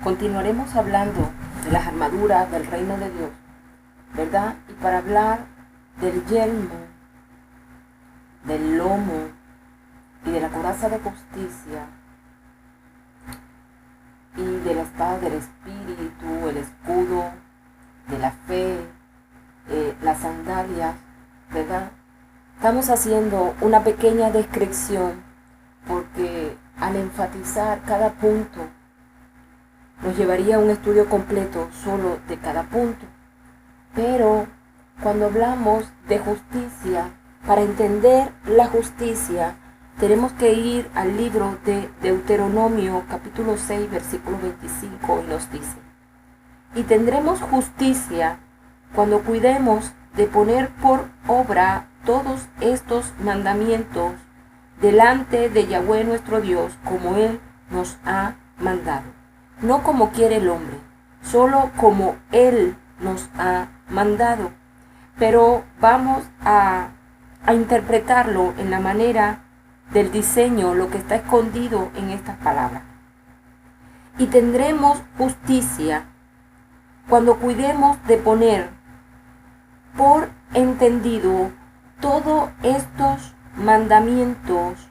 Continuaremos hablando de las armaduras del reino de Dios, ¿verdad? Y para hablar del yelmo, del lomo y de la coraza de justicia y de la espada del Espíritu, el escudo de la fe, las sandalias, ¿verdad? Estamos haciendo una pequeña descripción porque al enfatizar cada punto nos llevaría a un estudio completo solo de cada punto. Pero cuando hablamos de justicia, para entender la justicia, tenemos que ir al libro de Deuteronomio, capítulo 6, versículo 25, y nos dice: y tendremos justicia cuando cuidemos de poner por obra todos estos mandamientos delante de Yahweh nuestro Dios, como Él nos ha mandado. No como quiere el hombre, solo como Él nos ha mandado. Pero vamos a interpretarlo en la manera del diseño, lo que está escondido en estas palabras. Y tendremos justicia cuando cuidemos de poner por entendido todos estos mandamientos,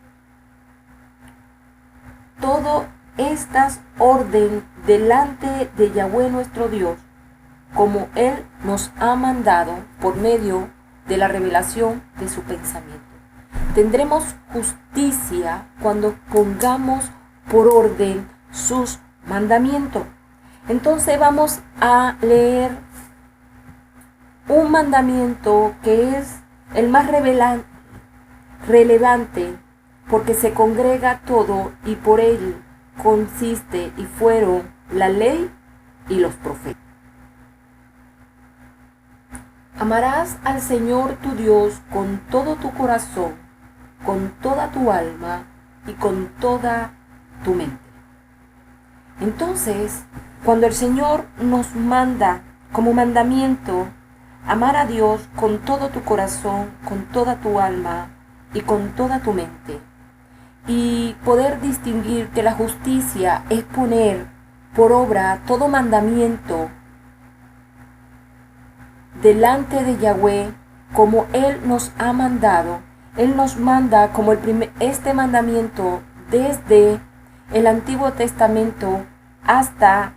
todas estas orden delante de Yahweh nuestro Dios, como Él nos ha mandado por medio de la revelación de su pensamiento. Tendremos justicia cuando pongamos por orden sus mandamientos. Entonces vamos a leer un mandamiento que es el más relevante porque se congrega todo y por él consiste y fueron la ley y los profetas. Amarás al Señor tu Dios con todo tu corazón, con toda tu alma y con toda tu mente. Entonces, cuando el Señor nos manda como mandamiento amar a Dios con todo tu corazón, con toda tu alma y con toda tu mente, y poder distinguir que la justicia es poner por obra todo mandamiento delante de Yahweh como Él nos ha mandado. Él nos manda como este mandamiento desde el Antiguo Testamento hasta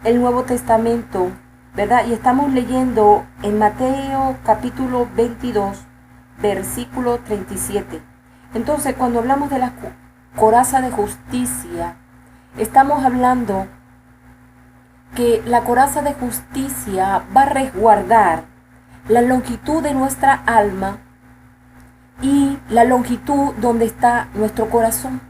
el Nuevo Testamento, ¿verdad? Y estamos leyendo en Mateo capítulo 22, versículo 37. Entonces, cuando hablamos de la coraza de justicia, estamos hablando que la coraza de justicia va a resguardar la longitud de nuestra alma y la longitud donde está nuestro corazón.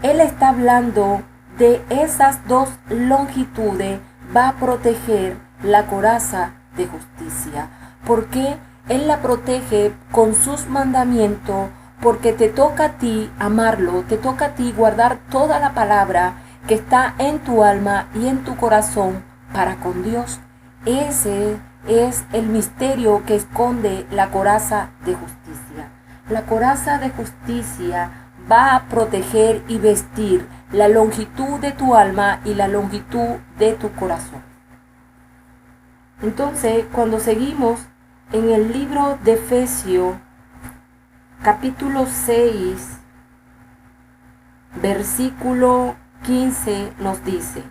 Él está hablando de esas dos longitudes, va a proteger la coraza de justicia, porque Él la protege con sus mandamientos, porque te toca a ti amarlo, te toca a ti guardar toda la palabra que está en tu alma y en tu corazón para con Dios. Ese es el misterio que esconde la coraza de justicia. La coraza de justicia va a proteger y vestir la longitud de tu alma y la longitud de tu corazón. Entonces, cuando seguimos en el libro de Efesios, capítulo 6, versículo 15 nos dice: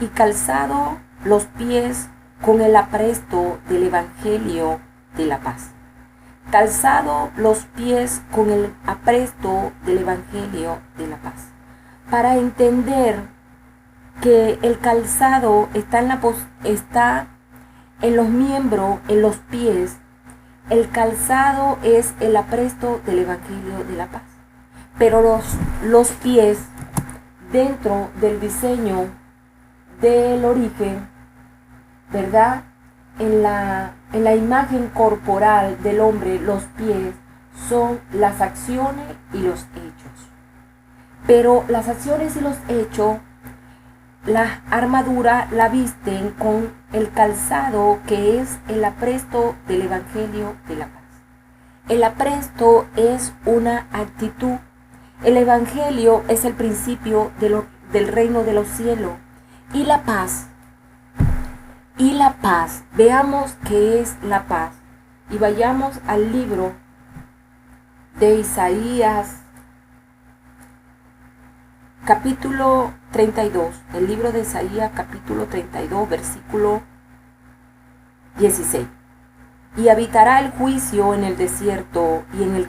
y calzado los pies con el apresto del Evangelio de la paz. Calzado los pies con el apresto del Evangelio de la paz. Para entender que el calzado está en los miembros, en los pies, el calzado es el apresto del Evangelio de la paz. Pero los pies, dentro del diseño del origen, ¿verdad? En la imagen corporal del hombre, los pies son las acciones y los hechos. Pero las acciones y los hechos, la armadura la visten con el calzado que es el apresto del Evangelio de la paz. El apresto es una actitud. El Evangelio es el principio del reino de los cielos. Y la paz. Y la paz. Veamos qué es la paz. Y vayamos al libro de Isaías, capítulo 32. El libro de Isaías, capítulo 32, versículo 16. Y habitará el juicio en el desierto, y en el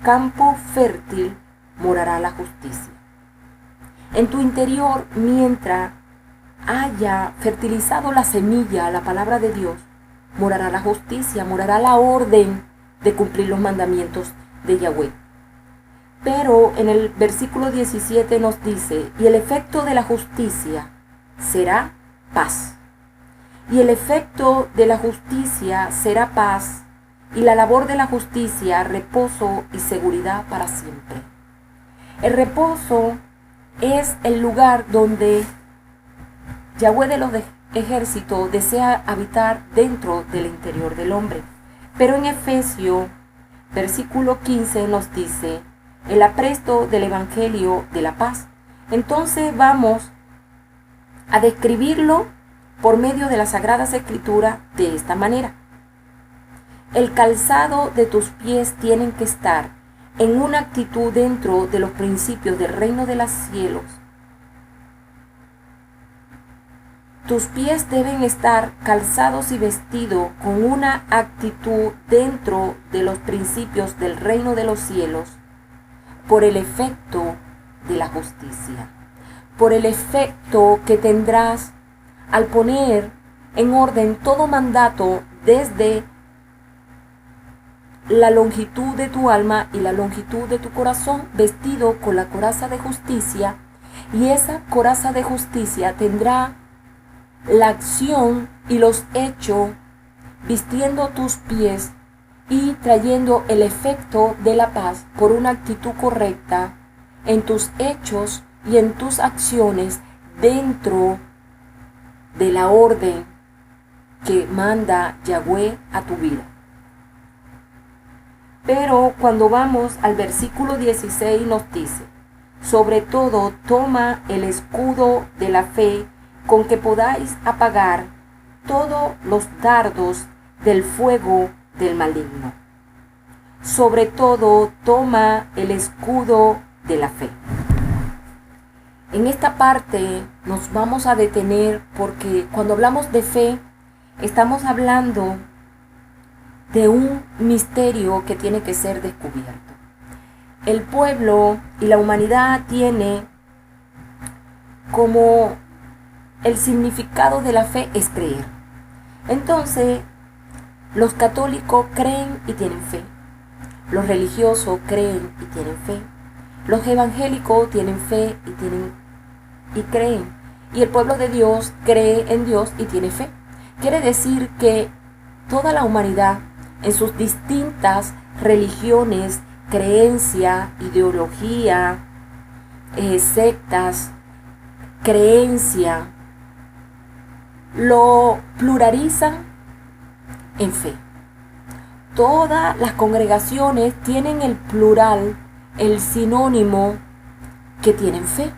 campo fértil morará la justicia. En tu interior, mientras haya fertilizado la semilla, la palabra de Dios, morará la justicia, morará la orden de cumplir los mandamientos de Yahweh. Pero en el versículo 17 nos dice, y el efecto de la justicia será paz. Y el efecto de la justicia será paz, y la labor de la justicia, reposo y seguridad para siempre. El reposo es el lugar donde Yahweh de los ejércitos desea habitar dentro del interior del hombre. Pero en Efesios, versículo 15 nos dice, el apresto del evangelio de la paz. Entonces vamos a describirlo por medio de las Sagradas Escrituras de esta manera. El calzado de tus pies tienen que estar en una actitud dentro de los principios del reino de los cielos. Tus pies deben estar calzados y vestidos con una actitud dentro de los principios del reino de los cielos, por el efecto de la justicia, por el efecto que tendrás al poner en orden todo mandato desde la longitud de tu alma y la longitud de tu corazón, vestido con la coraza de justicia, y esa coraza de justicia tendrá la acción y los hechos vistiendo tus pies y trayendo el efecto de la paz por una actitud correcta en tus hechos y en tus acciones dentro de la orden que manda Yahweh a tu vida. Pero cuando vamos al versículo 16 nos dice, sobre todo toma el escudo de la fe con que podáis apagar todos los dardos del fuego del maligno. Sobre todo toma el escudo de la fe. En esta parte nos vamos a detener porque cuando hablamos de fe, estamos hablando de un misterio que tiene que ser descubierto. El pueblo y la humanidad tiene como el significado de la fe es creer. Entonces, los católicos creen y tienen fe. Los religiosos creen y tienen fe. Los evangélicos tienen fe y creen. Y el pueblo de Dios cree en Dios y tiene fe. Quiere decir que toda la humanidad, en sus distintas religiones, creencia, ideología, sectas, creencia, lo pluralizan en fe. Todas las congregaciones tienen el plural, el sinónimo que tienen fe,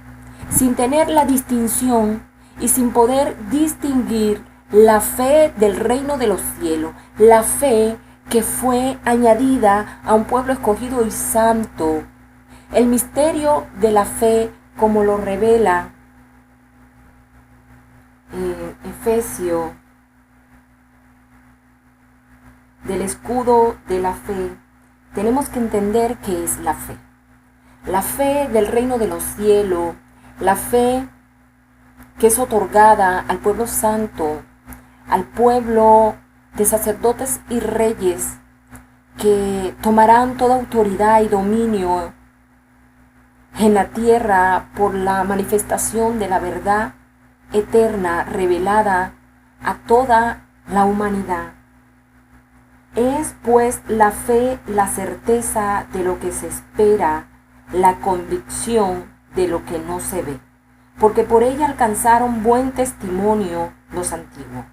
sin tener la distinción y sin poder distinguir la fe del reino de los cielos, la fe que fue añadida a un pueblo escogido y santo. El misterio de la fe, como lo revela Efesios, del escudo de la fe, tenemos que entender qué es la fe. La fe del reino de los cielos, la fe que es otorgada al pueblo santo, al pueblo de sacerdotes y reyes que tomarán toda autoridad y dominio en la tierra por la manifestación de la verdad eterna revelada a toda la humanidad. Es pues la fe la certeza de lo que se espera, la convicción de lo que no se ve, porque por ella alcanzaron buen testimonio los antiguos.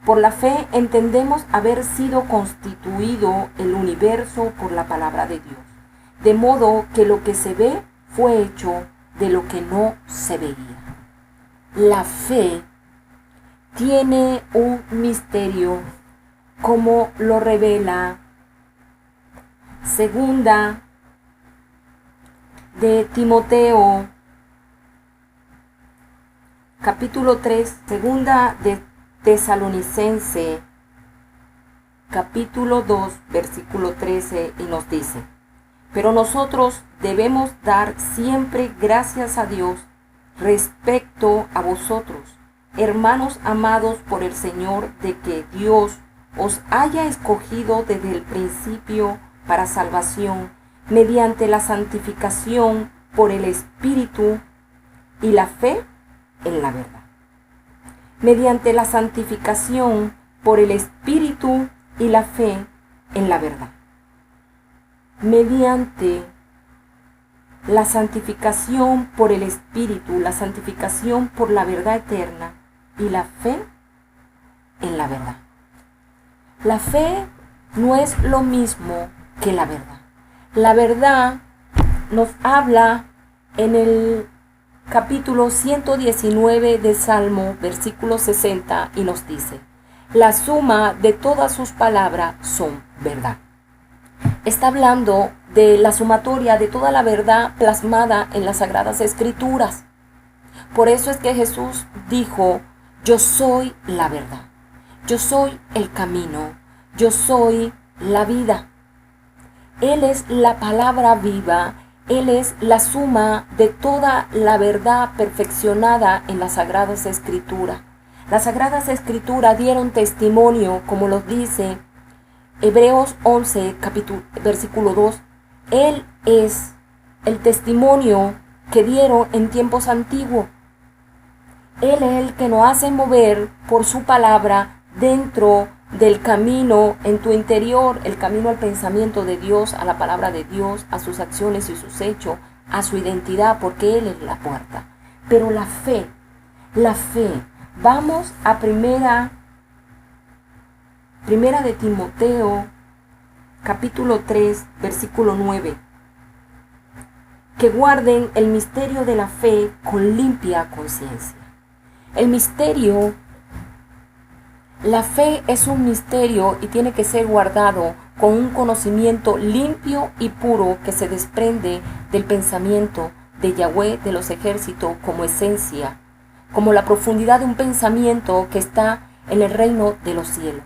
Por la fe entendemos haber sido constituido el universo por la palabra de Dios, de modo que lo que se ve fue hecho de lo que no se veía. La fe tiene un misterio, como lo revela Segunda de Timoteo, capítulo 3, Segunda de Tesalonicense, capítulo 2, versículo 13, y nos dice: pero nosotros debemos dar siempre gracias a Dios respecto a vosotros, hermanos amados por el Señor, de que Dios os haya escogido desde el principio para salvación, mediante la santificación por el Espíritu y la fe en la verdad. Mediante la santificación por el Espíritu y la fe en la verdad. Mediante la santificación por el Espíritu, la santificación por la verdad eterna y la fe en la verdad. La fe no es lo mismo que la verdad. La verdad nos habla en el capítulo 119 de Salmo, versículo 60, y nos dice: la suma de todas sus palabras son verdad. Está hablando de la sumatoria de toda la verdad plasmada en las Sagradas Escrituras. Por eso es que Jesús dijo: yo soy la verdad, yo soy el camino, yo soy la vida. Él es la palabra viva, Él es la suma de toda la verdad perfeccionada en las Sagradas Escrituras. Las Sagradas Escrituras dieron testimonio, como lo dice Hebreos 11, versículo 2, Él es el testimonio que dieron en tiempos antiguos. Él es el que nos hace mover por su palabra dentro del camino en tu interior, el camino al pensamiento de Dios, a la palabra de Dios, a sus acciones y sus hechos, a su identidad, porque Él es la puerta. Pero la fe, vamos a primera de Timoteo, capítulo 3, versículo 9. Que guarden el misterio de la fe con limpia conciencia. El misterio, la fe es un misterio y tiene que ser guardado con un conocimiento limpio y puro que se desprende del pensamiento de Yahweh de los ejércitos como esencia, como la profundidad de un pensamiento que está en el reino de los cielos.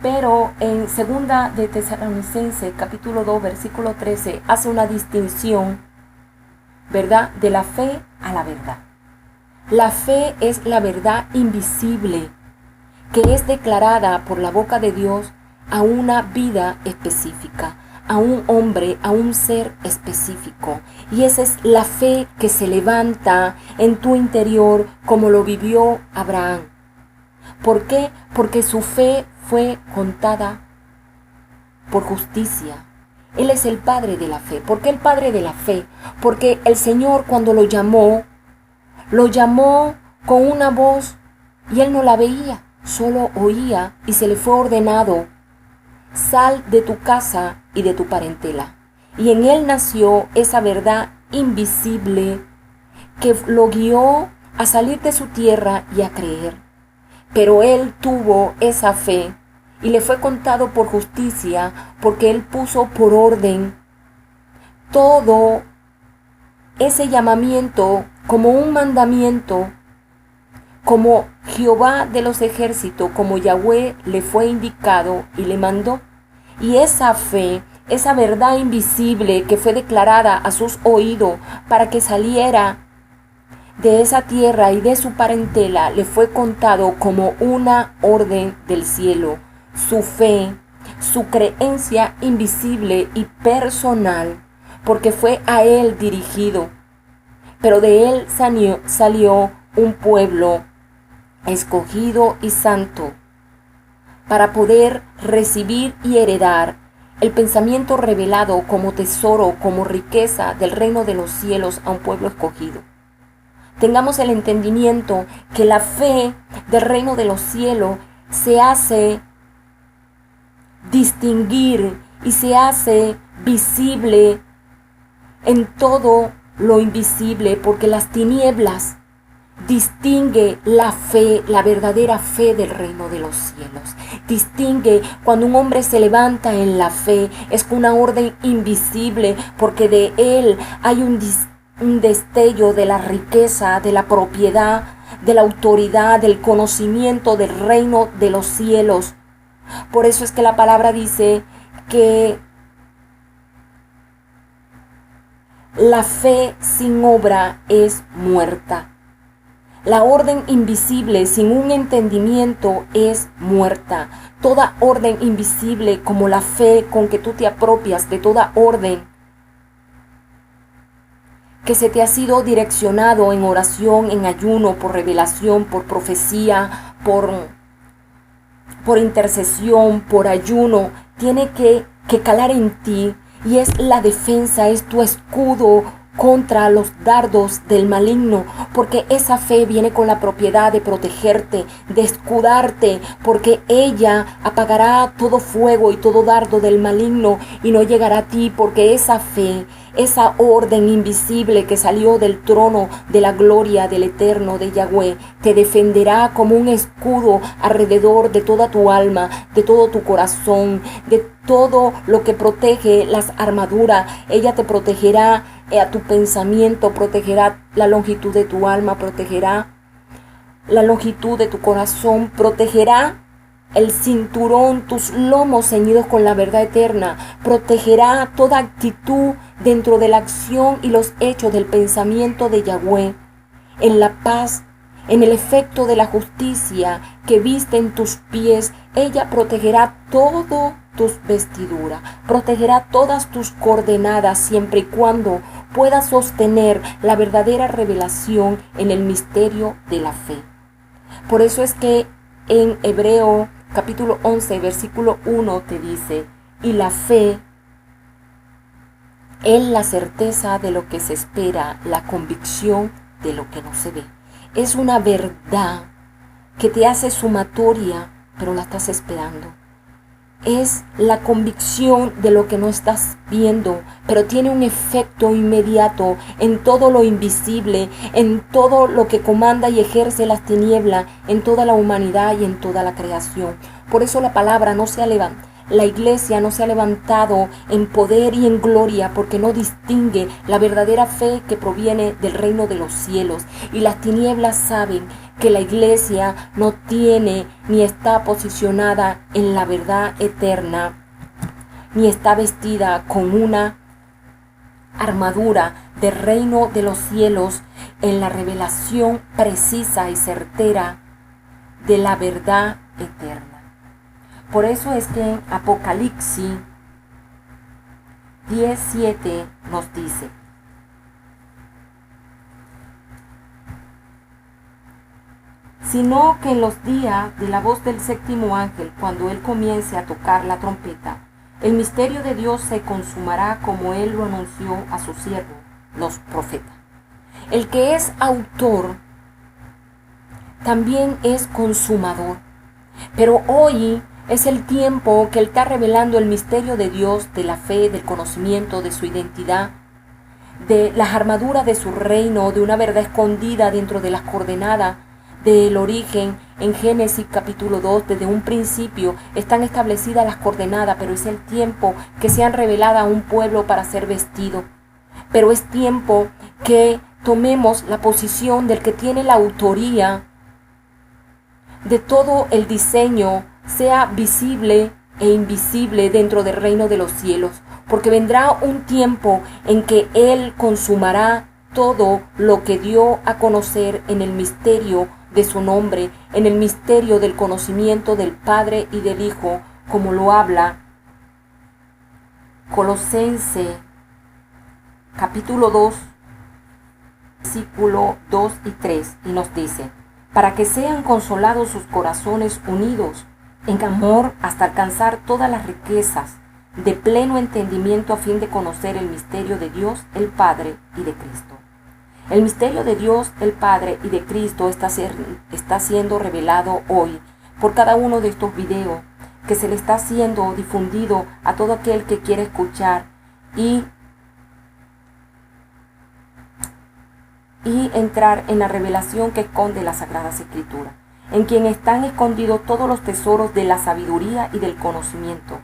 Pero en Segunda de Tesalonicense, capítulo 2, versículo 13, hace una distinción, ¿verdad?, de la fe a la verdad. La fe es la verdad invisible que es declarada por la boca de Dios a una vida específica, a un hombre, a un ser específico. Y esa es la fe que se levanta en tu interior como lo vivió Abraham. ¿Por qué? Porque su fe fue contada por justicia. Él es el padre de la fe. ¿Por qué el padre de la fe? Porque el Señor, cuando lo llamó con una voz y él no la veía, solo oía, y se le fue ordenado: sal de tu casa y de tu parentela. Y en él nació esa verdad invisible que lo guió a salir de su tierra y a creer. Pero él tuvo esa fe y le fue contado por justicia, porque él puso por orden todo ese llamamiento como un mandamiento, como Jehová de los ejércitos, como Yahweh le fue indicado y le mandó. Y esa fe, esa verdad invisible que fue declarada a sus oídos para que saliera de esa tierra y de su parentela, le fue contado como una orden del cielo. Su fe, su creencia invisible y personal, porque fue a él dirigido. Pero de él salió un pueblo escogido y santo para poder recibir y heredar el pensamiento revelado como tesoro, como riqueza del reino de los cielos a un pueblo escogido. Tengamos el entendimiento que la fe del reino de los cielos se hace distinguir y se hace visible en todo lo invisible, porque las tinieblas distingue la fe, la verdadera fe del reino de los cielos. Distingue cuando un hombre se levanta en la fe, es una orden invisible, porque de él hay un destello de la riqueza, de la propiedad, de la autoridad, del conocimiento del reino de los cielos. Por eso es que la palabra dice que la fe sin obra es muerta. La orden invisible sin un entendimiento es muerta. Toda orden invisible, como la fe con que tú te apropias de toda orden que se te ha sido direccionado en oración, en ayuno, por revelación, por profecía, por intercesión, por ayuno, tiene que calar en ti, y es la defensa, es tu escudo contra los dardos del maligno, porque esa fe viene con la propiedad de protegerte, de escudarte, porque ella apagará todo fuego y todo dardo del maligno y no llegará a ti, porque esa fe, esa orden invisible que salió del trono de la gloria del Eterno de Yahweh, te defenderá como un escudo alrededor de toda tu alma, de todo tu corazón, de todo lo que protege las armaduras. Ella te protegerá a tu pensamiento, protegerá la longitud de tu alma, protegerá la longitud de tu corazón, protegerá el cinturón, tus lomos ceñidos con la verdad eterna, protegerá toda actitud dentro de la acción y los hechos del pensamiento de Yahweh, en la paz, en el efecto de la justicia que viste en tus pies. Ella protegerá todo tus vestiduras, protegerá todas tus coordenadas, siempre y cuando puedas sostener la verdadera revelación en el misterio de la fe. Por eso es que en Hebreo capítulo 11, versículo 1 te dice: y la fe es la certeza de lo que se espera, la convicción de lo que no se ve. Es una verdad que te hace sumatoria, pero la estás esperando. Es la convicción de lo que no estás viendo, pero tiene un efecto inmediato en todo lo invisible, en todo lo que comanda y ejerce las tinieblas, en toda la humanidad y en toda la creación. Por eso la palabra no se ha levantado. La iglesia no se ha levantado en poder y en gloria, porque no distingue la verdadera fe que proviene del reino de los cielos. Y las tinieblas saben que la iglesia no tiene ni está posicionada en la verdad eterna, ni está vestida con una armadura del reino de los cielos en la revelación precisa y certera de la verdad eterna. Por eso es que en Apocalipsis 10:7 nos dice: sino que en los días de la voz del séptimo ángel, cuando él comience a tocar la trompeta, el misterio de Dios se consumará, como él lo anunció a sus siervos, los profetas. El que es autor también es consumador. Pero hoy es el tiempo que él está revelando el misterio de Dios, de la fe, del conocimiento, de su identidad, de las armaduras de su reino, de una verdad escondida dentro de las coordenadas del origen. En Génesis capítulo 2, desde un principio están establecidas las coordenadas, pero es el tiempo que sean reveladas a un pueblo para ser vestido. Pero es tiempo que tomemos la posición del que tiene la autoría de todo el diseño, sea visible e invisible dentro del reino de los cielos, porque vendrá un tiempo en que él consumará todo lo que dio a conocer en el misterio de su nombre, en el misterio del conocimiento del Padre y del Hijo, como lo habla Colosenses capítulo 2, versículo 2 y 3, y nos dice: para que sean consolados sus corazones unidos en amor hasta alcanzar todas las riquezas de pleno entendimiento, a fin de conocer el misterio de Dios el Padre y de Cristo. El misterio de Dios el Padre y de Cristo está siendo revelado hoy por cada uno de estos videos que se le está siendo difundido a todo aquel que quiere escuchar y y entrar en la revelación que esconde las Sagradas Escrituras, en quien están escondidos todos los tesoros de la sabiduría y del conocimiento.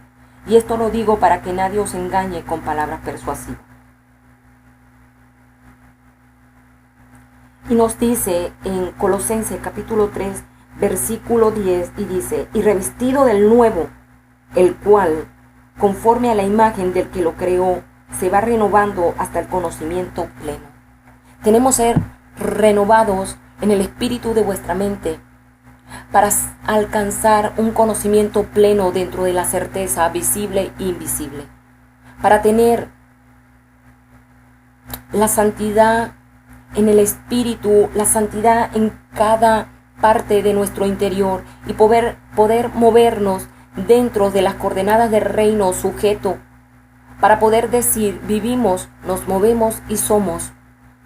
Y esto lo digo para que nadie os engañe con palabras persuasivas. Y nos dice en Colosenses capítulo 3, versículo 10, y dice, y revestido del nuevo, el cual, conforme a la imagen del que lo creó, se va renovando hasta el conocimiento pleno. Tenemos que ser renovados en el espíritu de vuestra mente para alcanzar un conocimiento pleno dentro de la certeza visible e invisible, para tener la santidad en el espíritu, la santidad en cada parte de nuestro interior y poder movernos dentro de las coordenadas del reino sujeto, para poder decir, vivimos, nos movemos y somos,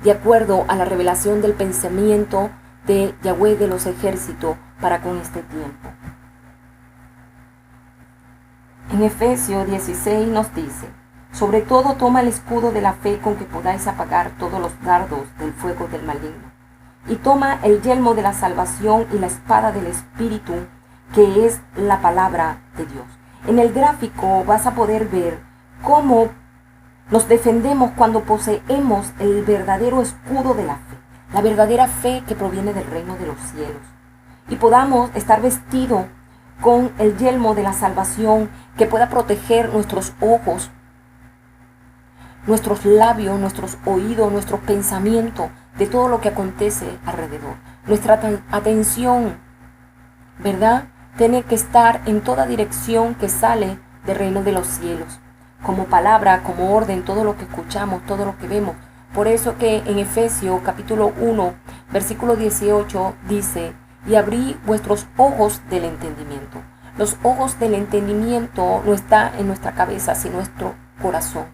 de acuerdo a la revelación del pensamiento de Yahweh de los ejércitos para con este tiempo. En Efesios 16 nos dice, sobre todo toma el escudo de la fe con que podáis apagar todos los dardos del fuego del maligno. Y toma el yelmo de la salvación y la espada del Espíritu, que es la palabra de Dios. En el gráfico vas a poder ver cómo nos defendemos cuando poseemos el verdadero escudo de la fe, la verdadera fe que proviene del reino de los cielos. Y podamos estar vestidos con el yelmo de la salvación que pueda proteger nuestros ojos, nuestros labios, nuestros oídos, nuestros pensamientos de todo lo que acontece alrededor. Nuestra atención, ¿verdad?, tiene que estar en toda dirección que sale del reino de los cielos. Como palabra, como orden, todo lo que escuchamos, todo lo que vemos. Por eso que en Efesios capítulo 1, versículo 18 dice, y abrí vuestros ojos del entendimiento. Los ojos del entendimiento no están en nuestra cabeza, sino en nuestro corazón.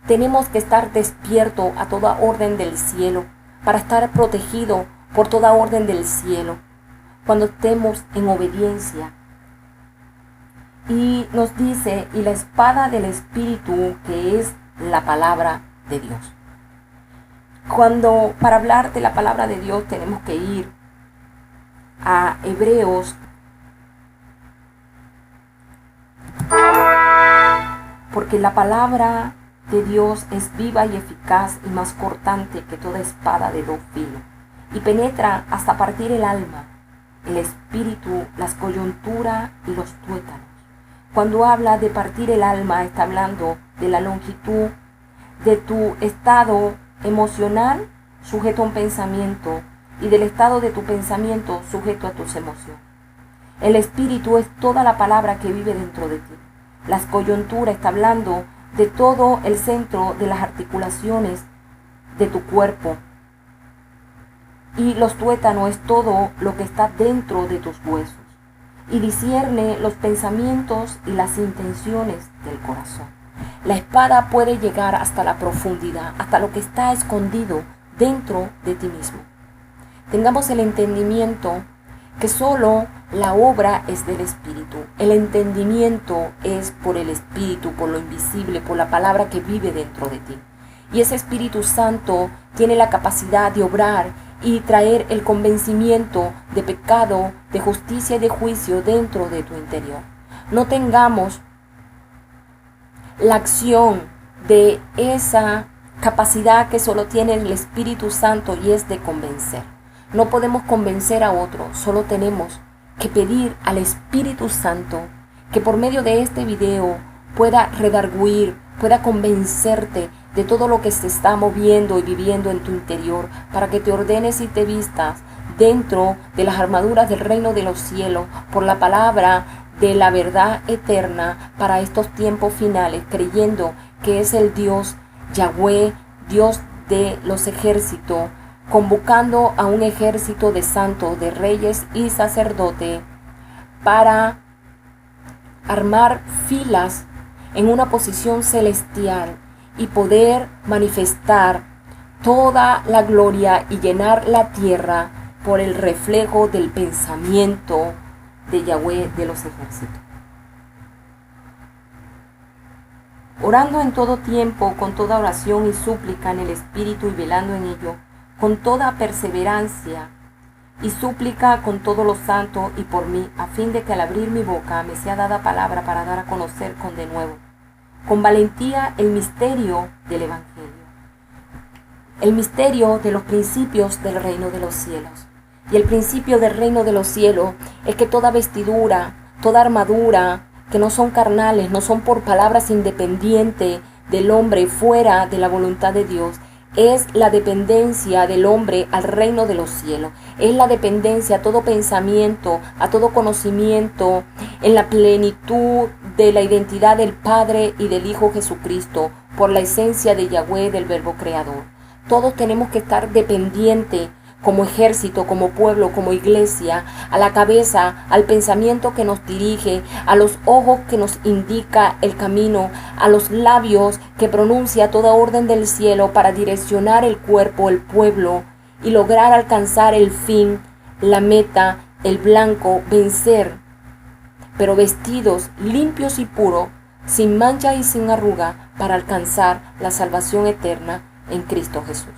Tenemos que estar despiertos a toda orden del cielo, para estar protegidos por toda orden del cielo, cuando estemos en obediencia. Y nos dice, y la espada del Espíritu, que es la palabra de Dios. Para hablar de la palabra de Dios tenemos que ir a Hebreos, porque la palabra de Dios es viva y eficaz y más cortante que toda espada de dos filos, y penetra hasta partir el alma, el espíritu, las coyunturas y los tuétanos. Cuando habla de partir el alma, está hablando de la longitud de tu estado emocional sujeto a un pensamiento y del estado de tu pensamiento sujeto a tus emociones. El espíritu es toda la palabra que vive dentro de ti. Las coyunturas está hablando de todo el centro de las articulaciones de tu cuerpo. Y los tuétanos es todo lo que está dentro de tus huesos. Y discierne los pensamientos y las intenciones del corazón. La espada puede llegar hasta la profundidad, hasta lo que está escondido dentro de ti mismo. Tengamos el entendimiento que solo la obra es del Espíritu. El entendimiento es por el Espíritu, por lo invisible, por la palabra que vive dentro de ti. Y ese Espíritu Santo tiene la capacidad de obrar y traer el convencimiento de pecado, de justicia y de juicio dentro de tu interior. No tengamos la acción de esa capacidad que solo tiene el Espíritu Santo, y es de convencer. No podemos convencer a otro, solo tenemos que pedir al Espíritu Santo que por medio de este video pueda redarguir, pueda convencerte de todo lo que se está moviendo y viviendo en tu interior, para que te ordenes y te vistas dentro de las armaduras del reino de los cielos por la palabra de la verdad eterna para estos tiempos finales, creyendo que es el Dios Yahweh, Dios de los ejércitos, convocando a un ejército de santos, de reyes y sacerdotes para armar filas en una posición celestial y poder manifestar toda la gloria y llenar la tierra por el reflejo del pensamiento de Yahweh de los ejércitos. Orando en todo tiempo, con toda oración y súplica en el Espíritu y velando en ello, con toda perseverancia y súplica con todos los santos y por mí, a fin de que al abrir mi boca me sea dada palabra para dar a conocer con denuedo, con valentía, el misterio del Evangelio, el misterio de los principios del reino de los cielos. Y el principio del reino de los cielos es que toda vestidura, toda armadura, que no son carnales, no son por palabras independientes del hombre fuera de la voluntad de Dios, es la dependencia del hombre al reino de los cielos. Es la dependencia a todo pensamiento, a todo conocimiento, en la plenitud de la identidad del Padre y del Hijo Jesucristo, por la esencia de Yahweh, del Verbo Creador. Todos tenemos que estar dependientes como ejército, como pueblo, como iglesia, a la cabeza, al pensamiento que nos dirige, a los ojos que nos indica el camino, a los labios que pronuncia toda orden del cielo para direccionar el cuerpo, el pueblo, y lograr alcanzar el fin, la meta, el blanco, vencer, pero vestidos limpios y puros, sin mancha y sin arruga, para alcanzar la salvación eterna en Cristo Jesús.